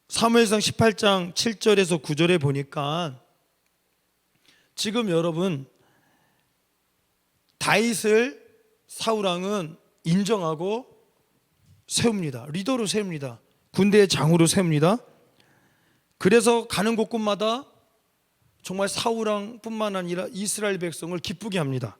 사무엘상 18장 7절에서 9절에 보니까 지금 여러분 다윗을 사울왕은 인정하고 세웁니다. 리더로 세웁니다. 군대의 장으로 세웁니다. 그래서 가는 곳곳마다 정말 사울왕뿐만 아니라 이스라엘 백성을 기쁘게 합니다.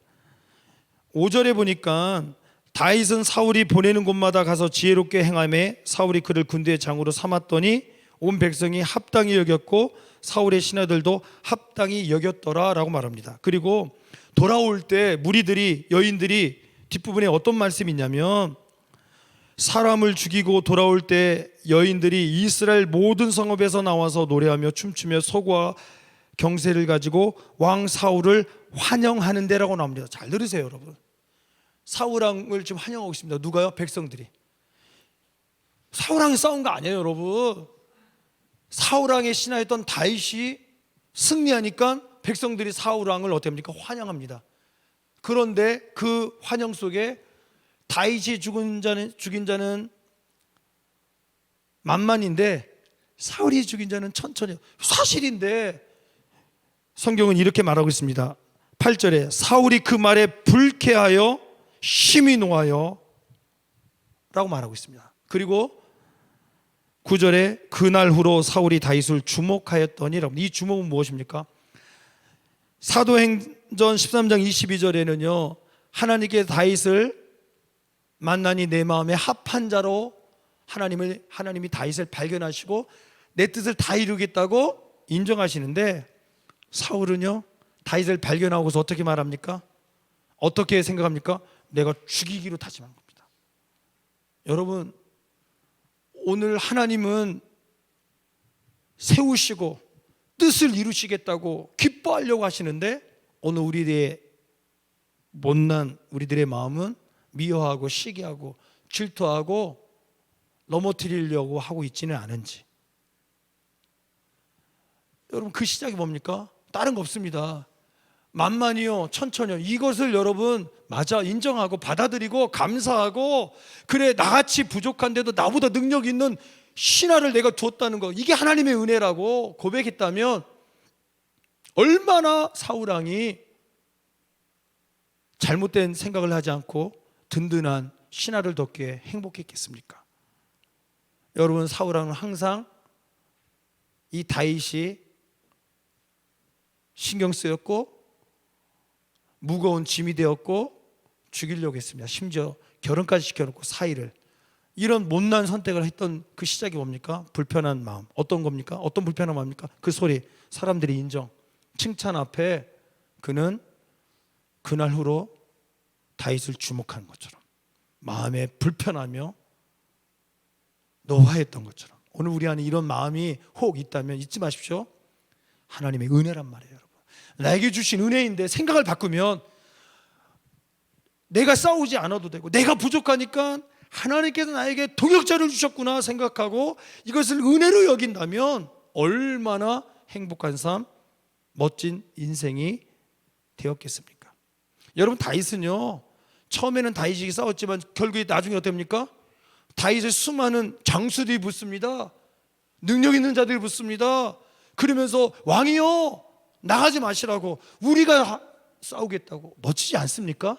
5절에 보니까 다윗은 사울이 보내는 곳마다 가서 지혜롭게 행하매 사울이 그를 군대의 장으로 삼았더니 온 백성이 합당히 여겼고 사울의 신하들도 합당히 여겼더라 라고 말합니다. 그리고 돌아올 때 무리들이, 여인들이 뒷부분에 어떤 말씀이 있냐면, 사람을 죽이고 돌아올 때 여인들이 이스라엘 모든 성읍에서 나와서 노래하며 춤추며 소고와 경세를 가지고 왕 사울을 환영하는 데라고 나옵니다. 잘 들으세요 여러분. 사울왕을 지금 환영하고 있습니다. 누가요? 백성들이. 사울왕이 싸운 거 아니에요 여러분. 사울왕의 신하였던 다윗이 승리하니까 백성들이 사울왕을 어떻게 합니까? 환영합니다. 그런데 그 환영 속에 다윗이 죽인 자는 만만인데 사울이 죽인 자는 천천히. 사실인데 성경은 이렇게 말하고 있습니다. 8절에 사울이 그 말에 불쾌하여 심히 노하여 라고 말하고 있습니다. 그리고 9절에 그날 후로 사울이 다윗을 주목하였더니, 이 주목은 무엇입니까? 사도행전 13장 22절에는요 하나님께 다윗을 만나니 내 마음에 합한 자로 하나님이 다윗을 발견하시고 내 뜻을 다 이루겠다고 인정하시는데, 사울은요 다윗을 발견하고서 어떻게 말합니까? 어떻게 생각합니까? 내가 죽이기로 다짐한 겁니다. 여러분, 오늘 하나님은 세우시고 뜻을 이루시겠다고 기뻐하려고 하시는데, 오늘 우리들의 못난 우리들의 마음은 미워하고 시기하고 질투하고 넘어뜨리려고 하고 있지는 않은지. 여러분, 그 시작이 뭡니까? 다른 거 없습니다. 만만히요, 천천히요. 이것을 여러분 맞아 인정하고 받아들이고 감사하고, 그래 나같이 부족한데도 나보다 능력 있는 신하를 내가 줬다는 거, 이게 하나님의 은혜라고 고백했다면 얼마나 사울왕이 잘못된 생각을 하지 않고 든든한 신하를 뒀기에 행복했겠습니까? 여러분, 사울왕은 항상 이 다윗이 신경 쓰였고 무거운 짐이 되었고 죽이려고 했습니다. 심지어 결혼까지 시켜놓고 사위를. 이런 못난 선택을 했던 그 시작이 뭡니까? 불편한 마음. 어떤 겁니까? 어떤 불편한 마음입니까? 그 소리, 사람들이 인정, 칭찬 앞에 그는 그날 후로 다윗을 주목하는 것처럼 마음에 불편하며 노화했던 것처럼, 오늘 우리 안에 이런 마음이 혹 있다면 잊지 마십시오. 하나님의 은혜란 말이에요 여러분. 나에게 주신 은혜인데 생각을 바꾸면 내가 싸우지 않아도 되고, 내가 부족하니까 하나님께서 나에게 동역자를 주셨구나 생각하고 이것을 은혜로 여긴다면 얼마나 행복한 삶, 멋진 인생이 되었겠습니까? 여러분, 다윗은요 처음에는 다윗이 싸웠지만 결국에 나중에 어떻습니까? 다윗의 수많은 장수들이 붙습니다. 능력 있는 자들이 붙습니다. 그러면서 왕이요 나가지 마시라고, 우리가 싸우겠다고. 멋지지 않습니까?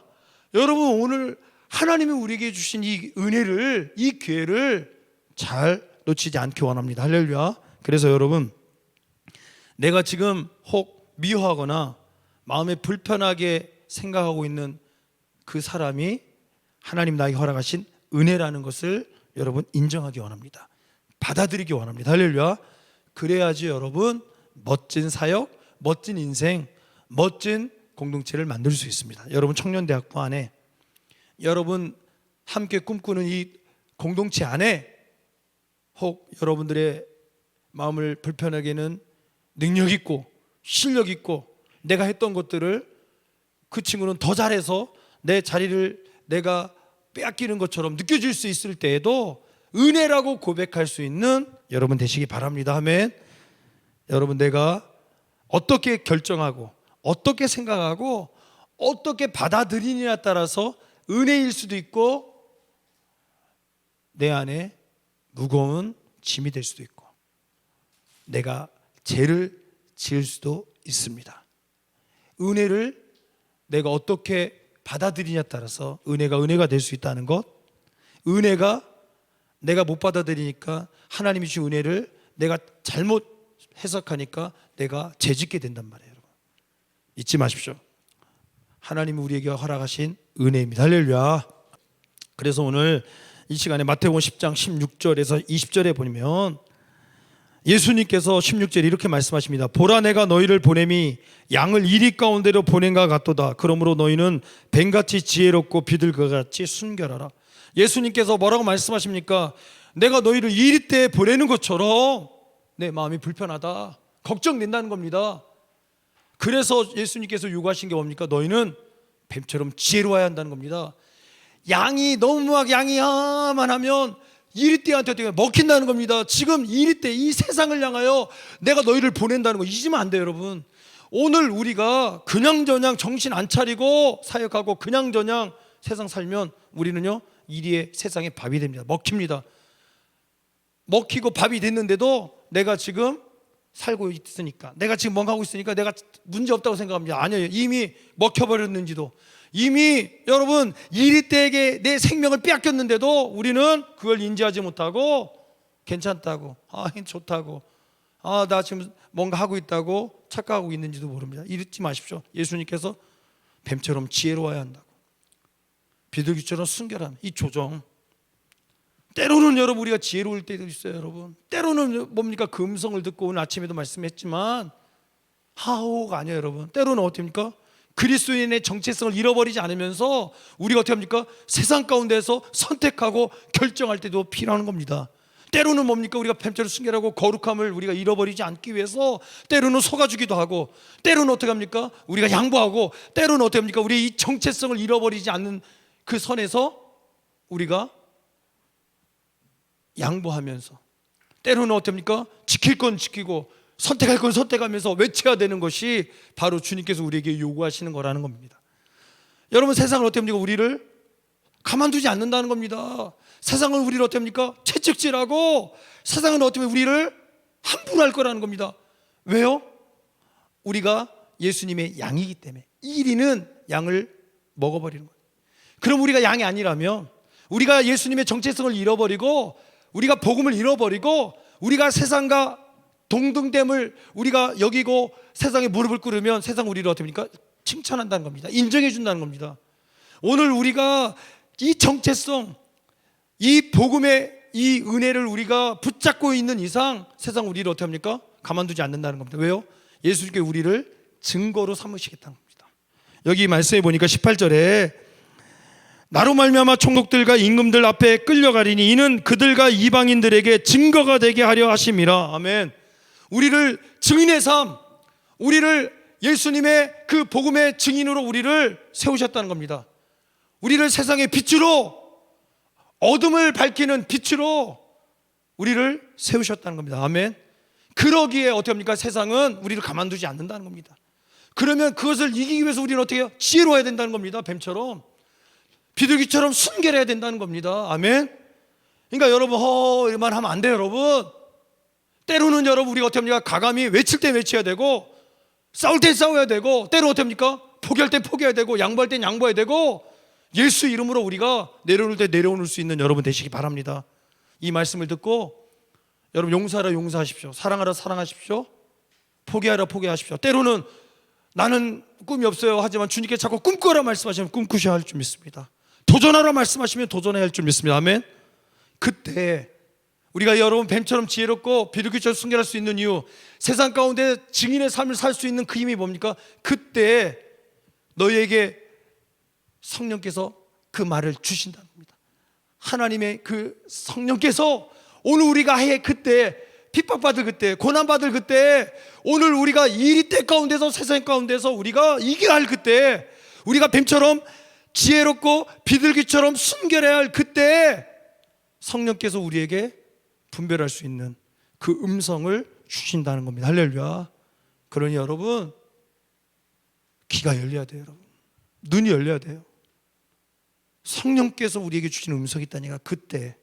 여러분, 오늘 하나님이 우리에게 주신 이 은혜를, 이 기회를 잘 놓치지 않기 원합니다. 할렐루야. 그래서 여러분, 내가 지금 혹 미워하거나 마음에 불편하게 생각하고 있는 그 사람이 하나님 나에게 허락하신 은혜라는 것을 여러분 인정하기 원합니다. 받아들이기 원합니다. 할렐루야. 그래야지 여러분 멋진 사역, 멋진 인생, 멋진 공동체를 만들 수 있습니다. 여러분, 청년대학부 안에 여러분 함께 꿈꾸는 이 공동체 안에 혹 여러분들의 마음을 불편하게는 능력 있고 실력 있고 내가 했던 것들을 그 친구는 더 잘해서 내 자리를 내가 빼앗기는 것처럼 느껴질 수 있을 때에도 은혜라고 고백할 수 있는 여러분 되시기 바랍니다. 아멘. 여러분, 내가 어떻게 결정하고 어떻게 생각하고 어떻게 받아들이느냐에 따라서 은혜일 수도 있고 내 안에 무거운 짐이 될 수도 있고 내가 죄를 지을 수도 있습니다. 은혜를 내가 어떻게 받아들이냐에 따라서 은혜가 될 수 있다는 것, 은혜가 내가 못 받아들이니까 하나님이 주신 은혜를 내가 잘못 해석하니까 내가 죄짓게 된단 말이에요. 여러분, 잊지 마십시오. 하나님이 우리에게 허락하신 은혜입니다. 할렐루야. 그래서 오늘 이 시간에 마태복음 10장 16절에서 20절에 보면 예수님께서 16절에 이렇게 말씀하십니다. 보라, 내가 너희를 보냄이 양을 이리 가운데로 보낸가 같도다. 그러므로 너희는 뱀같이 지혜롭고 비둘기 같이 순결하라. 예수님께서 뭐라고 말씀하십니까? 내가 너희를 이리 때 보내는 것처럼 내 마음이 불편하다, 걱정된다는 겁니다. 그래서 예수님께서 요구하신 게 뭡니까? 너희는 뱀처럼 지혜로워야 한다는 겁니다. 양이 너무 막 양이야만 하면 이리떼한테 먹힌다는 겁니다. 지금 이리떼, 이 세상을 향하여 내가 너희를 보낸다는 거 잊으면 안 돼요, 여러분. 오늘 우리가 그냥저냥 정신 안 차리고 사역하고 그냥저냥 세상 살면 우리는요, 이리의 세상의 밥이 됩니다. 먹힙니다. 먹히고 밥이 됐는데도 내가 지금 살고 있으니까, 내가 지금 뭔가 하고 있으니까 내가 문제 없다고 생각합니다. 아니에요. 이미 먹혀버렸는지도, 이미 여러분 이리떼에게 내 생명을 빼앗겼는데도 우리는 그걸 인지하지 못하고 괜찮다고, 좋다고, 나 지금 뭔가 하고 있다고 착각하고 있는지도 모릅니다. 잊지 마십시오. 예수님께서 뱀처럼 지혜로워야 한다고, 비둘기처럼 순결한 이 조정. 때로는 여러분 우리가 지혜로울 때도 있어요. 여러분 때로는 뭡니까? 그 음성을 듣고 오늘 아침에도 말씀했지만 하호가 아니에요. 여러분 때로는 어떻습니까? 그리스도인의 정체성을 잃어버리지 않으면서 우리가 어떻게 합니까? 세상 가운데서 선택하고 결정할 때도 필요한 겁니다. 때로는 뭡니까? 우리가 뱀처럼 순결하고 거룩함을 우리가 잃어버리지 않기 위해서 때로는 속아주기도 하고, 때로는 어떻게 합니까? 우리가 양보하고, 때로는 어떻게 합니까? 우리 이 정체성을 잃어버리지 않는 그 선에서 우리가 양보하면서, 때로는 어떻습니까? 지킬 건 지키고 선택할 건 선택하면서 외쳐야 되는 것이 바로 주님께서 우리에게 요구하시는 거라는 겁니다. 여러분 세상을 어떻게 합니까? 우리를 가만두지 않는다는 겁니다. 세상은 우리를 어떻게 합니까? 채찍질하고, 세상은 어떻게 하면 우리를 함부로 할 거라는 겁니다. 왜요? 우리가 예수님의 양이기 때문에. 이리는 양을 먹어버리는 거예요. 그럼 우리가 양이 아니라면, 우리가 예수님의 정체성을 잃어버리고, 우리가 복음을 잃어버리고, 우리가 세상과 동등됨을 우리가 여기고 세상에 무릎을 꿇으면 세상 우리를 어떻게 합니까? 칭찬한다는 겁니다. 인정해 준다는 겁니다. 오늘 우리가 이 정체성, 이 복음의 이 은혜를 우리가 붙잡고 있는 이상 세상 우리를 어떻게 합니까? 가만두지 않는다는 겁니다. 왜요? 예수님께 우리를 증거로 삼으시겠다는 겁니다. 여기 말씀해 보니까 18절에 나로 말미암아 총독들과 임금들 앞에 끌려가리니 이는 그들과 이방인들에게 증거가 되게 하려 하심이라. 아멘. 우리를 증인의 삶, 우리를 예수님의 그 복음의 증인으로 우리를 세우셨다는 겁니다. 우리를 세상의 빛으로, 어둠을 밝히는 빛으로 우리를 세우셨다는 겁니다. 아멘. 그러기에 어떻게 합니까? 세상은 우리를 가만두지 않는다는 겁니다. 그러면 그것을 이기기 위해서 우리는 어떻게 해요? 지혜로워야 된다는 겁니다. 뱀처럼, 비둘기처럼 순결해야 된다는 겁니다. 아멘. 그러니까 여러분 이만 하면 안 돼요. 여러분 때로는 여러분 우리가 어떻게 합니까? 가감히 외칠 때 외쳐야 되고, 싸울 때 싸워야 되고, 때로 어떻게 합니까? 포기할 때 포기해야 되고, 양보할 때 양보해야 되고, 예수 이름으로 우리가 내려놓을 때 내려놓을 수 있는 여러분 되시기 바랍니다. 이 말씀을 듣고 여러분 용서하라 용서하십시오, 사랑하라 사랑하십시오, 포기하라 포기하십시오. 때로는 나는 꿈이 없어요 하지만 주님께 자꾸 꿈꾸라 말씀하시면 꿈꾸셔야 할 줄 믿습니다. 도전하라 말씀하시면 도전해야 할 줄 믿습니다. 아멘. 그때 우리가 여러분 뱀처럼 지혜롭고 비둘기처럼 순결할 수 있는 이유, 세상 가운데 증인의 삶을 살 수 있는 그 힘이 뭡니까? 그때 너희에게 성령께서 그 말을 주신다는 겁니다. 하나님의 그 성령께서 오늘 우리가 해 그때 핍박받을 그때, 고난받을 그때, 오늘 우리가 이리때 가운데서 세상 가운데서 우리가 이겨야 할 그때, 우리가 뱀처럼 지혜롭고 비둘기처럼 순결해야 할 그때 성령께서 우리에게 분별할 수 있는 그 음성을 주신다는 겁니다. 할렐루야. 그러니 여러분 귀가 열려야 돼요. 여러분 눈이 열려야 돼요. 성령께서 우리에게 주시는 음성이 있다니까. 그때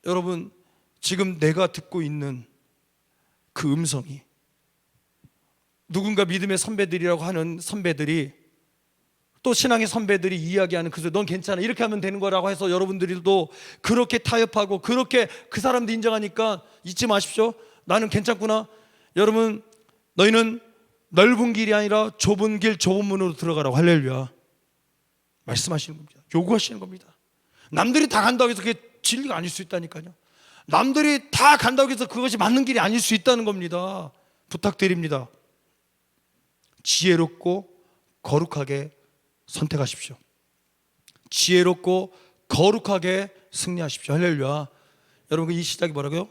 여러분, 지금 내가 듣고 있는 그 음성이 누군가 믿음의 선배들이라고 하는 선배들이, 또 신앙의 선배들이 이야기하는 그래서 넌 괜찮아 이렇게 하면 되는 거라고 해서 여러분들도 그렇게 타협하고 그렇게 그 사람도 인정하니까 잊지 마십시오. 나는 괜찮구나. 여러분, 너희는 넓은 길이 아니라 좁은 길 좁은 문으로 들어가라고 할렐루야 말씀하시는 겁니다. 요구하시는 겁니다. 남들이 다 간다고 해서 그게 진리가 아닐 수 있다니까요. 남들이 다 간다고 해서 그것이 맞는 길이 아닐 수 있다는 겁니다. 부탁드립니다. 지혜롭고 거룩하게 선택하십시오. 지혜롭고 거룩하게 승리하십시오. 할렐루야. 여러분, 이 시작이 뭐라고요?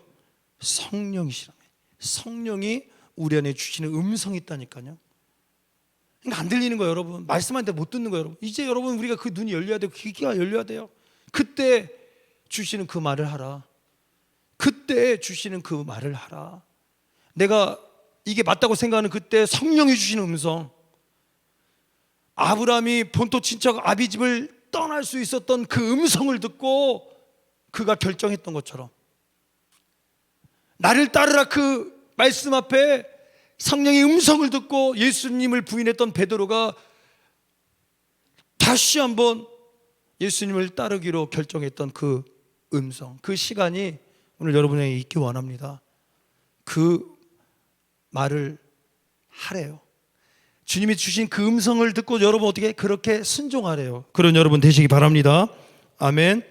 성령이시라며. 성령이 우리 안에 주시는 음성이 있다니까요. 그러니까 안 들리는 거예요, 여러분. 말씀하는데 못 듣는 거예요, 여러분. 이제 여러분, 우리가 그 눈이 열려야 되고 귀가 열려야 돼요. 그때 주시는 그 말을 하라. 그때 주시는 그 말을 하라. 내가 이게 맞다고 생각하는 그때 성령이 주시는 음성. 아브라함이 본토 친척 아비집을 떠날 수 있었던 그 음성을 듣고 그가 결정했던 것처럼 나를 따르라 그 말씀 앞에 성령의 음성을 듣고 예수님을 부인했던 베드로가 다시 한번 예수님을 따르기로 결정했던 그 음성, 그 시간이 오늘 여러분에게 있기 원합니다. 그 말을 하래요. 주님이 주신 그 음성을 듣고 여러분 어떻게 그렇게 순종하래요. 그런 여러분 되시기 바랍니다. 아멘.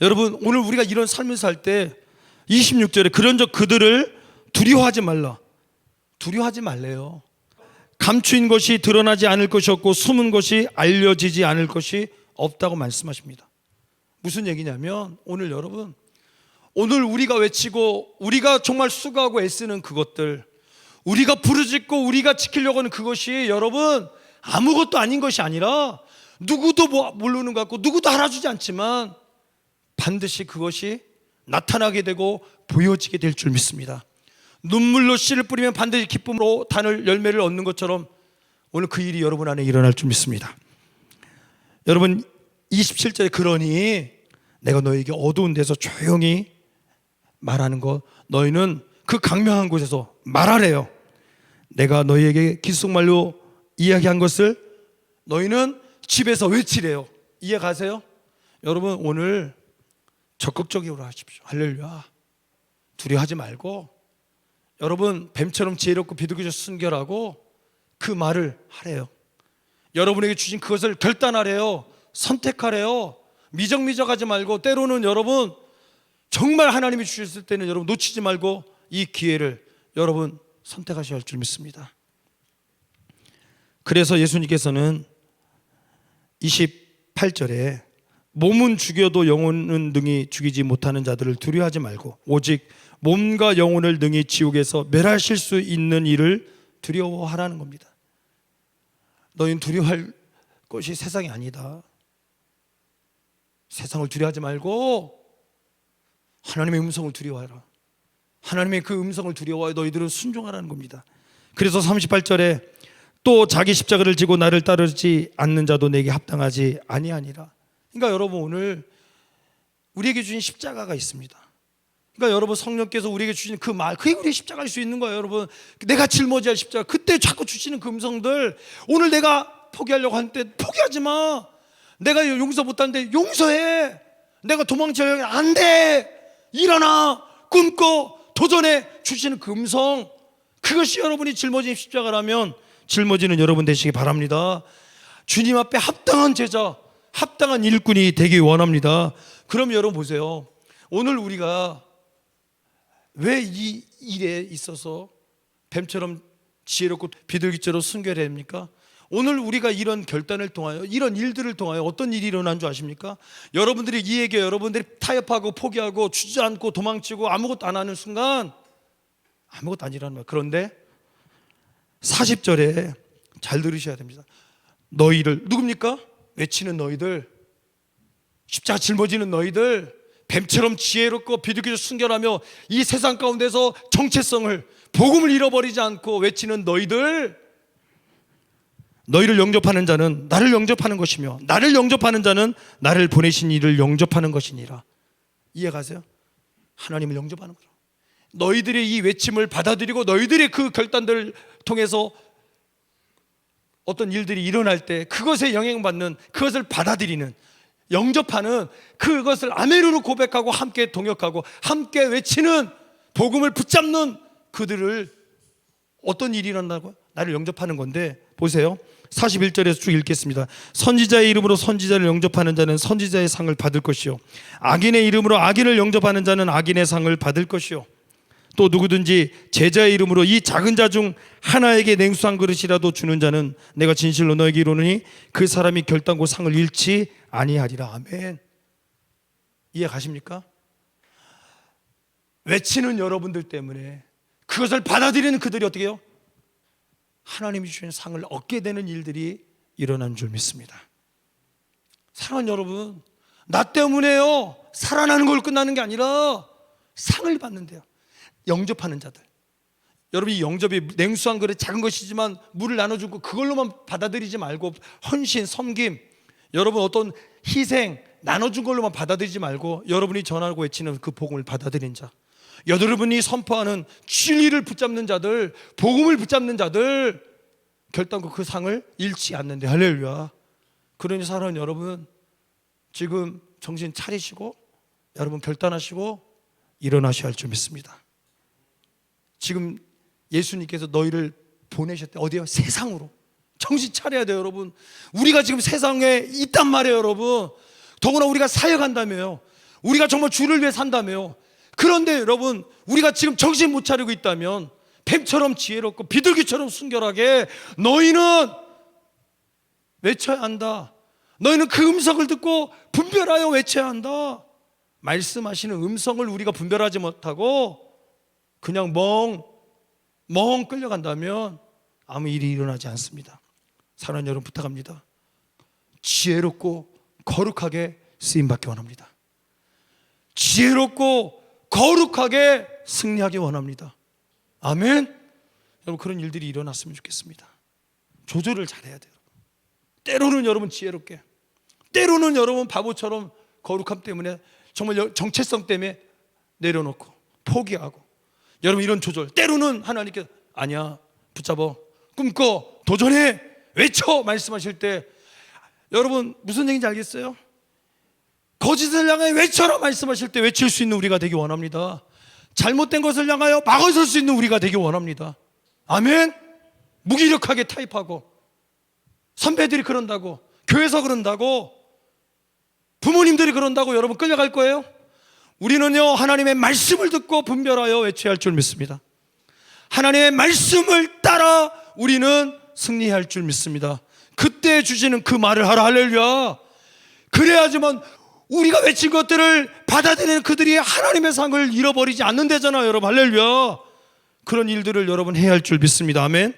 여러분, 오늘 우리가 이런 삶을 살 때 26절에 그런즉 그들을 두려워하지 말라. 두려워하지 말래요. 감추인 것이 드러나지 않을 것이 없고 숨은 것이 알려지지 않을 것이 없다고 말씀하십니다. 무슨 얘기냐면 오늘 여러분, 오늘 우리가 외치고 우리가 정말 수고하고 애쓰는 그것들, 우리가 부르짖고 우리가 지키려고 하는 그것이 여러분 아무것도 아닌 것이 아니라 누구도 모르는 것 같고 누구도 알아주지 않지만 반드시 그것이 나타나게 되고 보여지게 될 줄 믿습니다. 눈물로 씨를 뿌리면 반드시 기쁨으로 단을 열매를 얻는 것처럼 오늘 그 일이 여러분 안에 일어날 줄 믿습니다. 여러분, 27절에 그러니 내가 너에게 어두운 데서 조용히 말하는 것, 너희는 그 강명한 곳에서 말하래요. 내가 너희에게 귓속말로 이야기한 것을 너희는 집에서 외치래요. 이해 가세요? 여러분, 오늘 적극적으로 하십시오. 할렐루야. 두려워하지 말고 여러분 뱀처럼 지혜롭고 비둘기처럼 순결하고 그 말을 하래요. 여러분에게 주신 그것을 결단하래요. 선택하래요. 미적미적하지 말고 때로는 여러분 정말 하나님이 주셨을 때는 여러분 놓치지 말고 이 기회를 여러분 선택하셔야 할 줄 믿습니다. 그래서 예수님께서는 28절에 몸은 죽여도 영혼은 능히 죽이지 못하는 자들을 두려워하지 말고 오직 몸과 영혼을 능히 지옥에서 멸하실 수 있는 일을 두려워하라는 겁니다. 너희는 두려워할 것이 세상이 아니다. 세상을 두려워하지 말고 하나님의 음성을 두려워하라. 하나님의 그 음성을 두려워하여 너희들은 순종하라는 겁니다. 그래서 38절에 또 자기 십자가를 지고 나를 따르지 않는 자도 내게 합당하지 아니하니라. 그러니까 여러분, 오늘 우리에게 주신 십자가가 있습니다. 그러니까 여러분, 성령께서 우리에게 주신 그 말, 그게 우리의 십자가일 수 있는 거예요. 여러분, 내가 짊어져야 할 십자가, 그때 자꾸 주시는 그 음성들, 오늘 내가 포기하려고 하는데 포기하지 마. 내가 용서 못하는데 용서해. 내가 도망쳐야 안 돼. 일어나, 꿈꿔, 도전해. 주시는 그 음성, 그것이 여러분이 짊어진 십자가라면 짊어지는 여러분 되시기 바랍니다. 주님 앞에 합당한 제자, 합당한 일꾼이 되기 원합니다. 그럼 여러분 보세요. 오늘 우리가 왜 이 일에 있어서 뱀처럼 지혜롭고 비둘기처럼 순결해야 됩니까? 오늘 우리가 이런 결단을 통하여, 이런 일들을 통하여 어떤 일이 일어난 줄 아십니까? 여러분들이 이 얘기에 여러분들이 타협하고 포기하고 주저앉고 도망치고 아무것도 안 하는 순간 아무것도 아니라는 거예요. 그런데 40절에 잘 들으셔야 됩니다. 너희를, 누굽니까? 외치는 너희들, 십자가 짊어지는 너희들, 뱀처럼 지혜롭고 비둘기처럼 순결하며 이 세상 가운데서 정체성을, 복음을 잃어버리지 않고 외치는 너희들, 너희를 영접하는 자는 나를 영접하는 것이며 나를 영접하는 자는 나를 보내신 이를 영접하는 것이니라. 이해가세요? 하나님을 영접하는 거죠. 너희들의 이 외침을 받아들이고 너희들의 그 결단들을 통해서 어떤 일들이 일어날 때 그것에 영향받는, 그것을 받아들이는, 영접하는, 그것을 아멘으로 고백하고 함께 동역하고 함께 외치는, 복음을 붙잡는 그들을 어떤 일이 일어나고 나를 영접하는 건데, 보세요. 41절에서 쭉 읽겠습니다. 선지자의 이름으로 선지자를 영접하는 자는 선지자의 상을 받을 것이요, 악인의 이름으로 악인을 영접하는 자는 악인의 상을 받을 것이요, 또 누구든지 제자의 이름으로 이 작은 자 중 하나에게 냉수 한 그릇이라도 주는 자는 내가 진실로 너에게 이르노니 그 사람이 결단코 상을 잃지 아니하리라. 아멘. 이해 가십니까? 외치는 여러분들 때문에, 그것을 받아들이는 그들이 어떻게 해요? 하나님이 주신 상을 얻게 되는 일들이 일어난 줄 믿습니다. 사랑하는 여러분, 나 때문에요 살아나는 걸 끝나는 게 아니라 상을 받는데요. 영접하는 자들, 여러분, 이 영접이 냉수한 그릇 작은 것이지만 물을 나눠주고 그걸로만 받아들이지 말고 헌신, 섬김, 여러분 어떤 희생, 나눠준 걸로만 받아들이지 말고 여러분이 전하고 외치는 그 복음을 받아들인 자, 여러분이 선포하는 진리를 붙잡는 자들, 복음을 붙잡는 자들, 결단코 그 상을 잃지 않는데. 할렐루야. 그러니 사랑하는 여러분, 지금 정신 차리시고 여러분 결단하시고 일어나셔야 할 줄 믿습니다. 지금 예수님께서 너희를 보내셨대. 어디요? 세상으로. 정신 차려야 돼요, 여러분. 우리가 지금 세상에 있단 말이에요, 여러분. 더구나 우리가 사역한다며요. 우리가 정말 주를 위해 산다며요. 그런데 여러분, 우리가 지금 정신 못 차리고 있다면 뱀처럼 지혜롭고 비둘기처럼 순결하게 너희는 외쳐야 한다. 너희는 그 음성을 듣고 분별하여 외쳐야 한다. 말씀하시는 음성을 우리가 분별하지 못하고 그냥 멍 끌려간다면 아무 일이 일어나지 않습니다. 사랑하는 여러분, 부탁합니다. 지혜롭고 거룩하게 쓰임받기 원합니다. 지혜롭고 거룩하게 승리하기 원합니다. 아멘. 여러분, 그런 일들이 일어났으면 좋겠습니다. 조절을 잘해야 돼요. 때로는 여러분 지혜롭게, 때로는 여러분 바보처럼 거룩함 때문에, 정말 정체성 때문에 내려놓고 포기하고, 여러분 이런 조절, 때로는 하나님께 아니야, 붙잡아, 꿈꿔, 도전해, 외쳐 말씀하실 때 여러분 무슨 얘기인지 알겠어요? 거짓을 향하여 외쳐라 말씀하실 때 외칠 수 있는 우리가 되기 원합니다. 잘못된 것을 향하여 막아설 수 있는 우리가 되기 원합니다. 아멘. 무기력하게 타입하고, 선배들이 그런다고, 교회에서 그런다고, 부모님들이 그런다고 여러분 끌려갈 거예요? 우리는요, 하나님의 말씀을 듣고 분별하여 외쳐야 할 줄 믿습니다. 하나님의 말씀을 따라 우리는 승리해야 할 줄 믿습니다. 그때 주시는 그 말을 하라. 할렐루야. 그래야지만 우리가 외친 것들을 받아들이는 그들이 하나님의 상을 잃어버리지 않는다잖아요, 여러분. 할렐루야. 그런 일들을 여러분 해야 할 줄 믿습니다. 아멘.